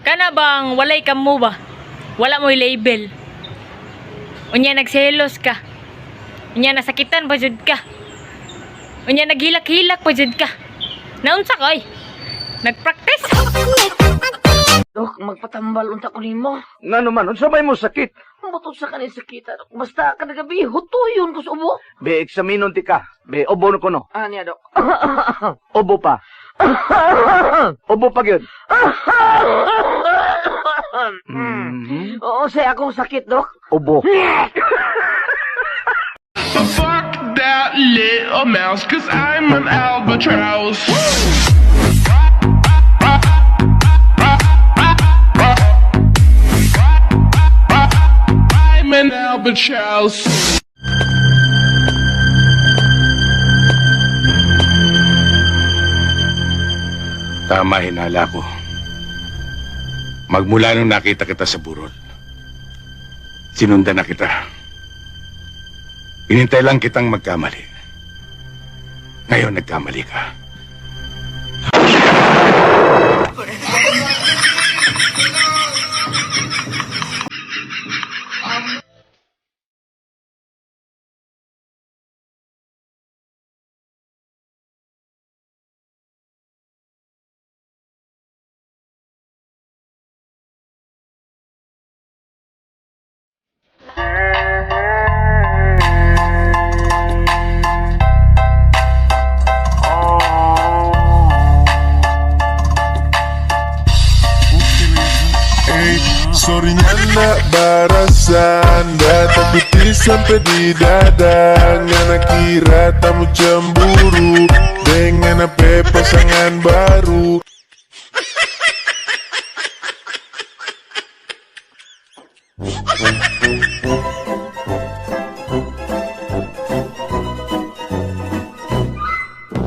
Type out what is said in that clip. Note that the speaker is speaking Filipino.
Kana bang walay ka mo ba? Wala mo'y label. Unya nagselos ka. Unya nasakitan pa jud ka. Unya naghilak-hilak pa jud ka. Naunsa ka oy? Nagpractice? Dok, magpatambal unta ko nimo. Nga naman, unsa may mo sakit? Matod sa kanin sakit. Basta kada gabi hutuyon ko sa ubo. Be, eksaminon ti ka. Be, obo na ko no. Anya, Dok. Obo pa. Obo pa gyud. Oo, say akong sakit, Dok. Obo. Fuck that little mouse, cause I'm an albatross. I'm an albatross. Tama hinala ko. Magmula nung nakita kita sa burol, sinundan na kita. Inintay lang kitang magkamali. Ngayon nagkamali ka. Sorry nak barasan Datang putih sampai di dada Ngana kira tamu cemburu Dengan apa pasangan baru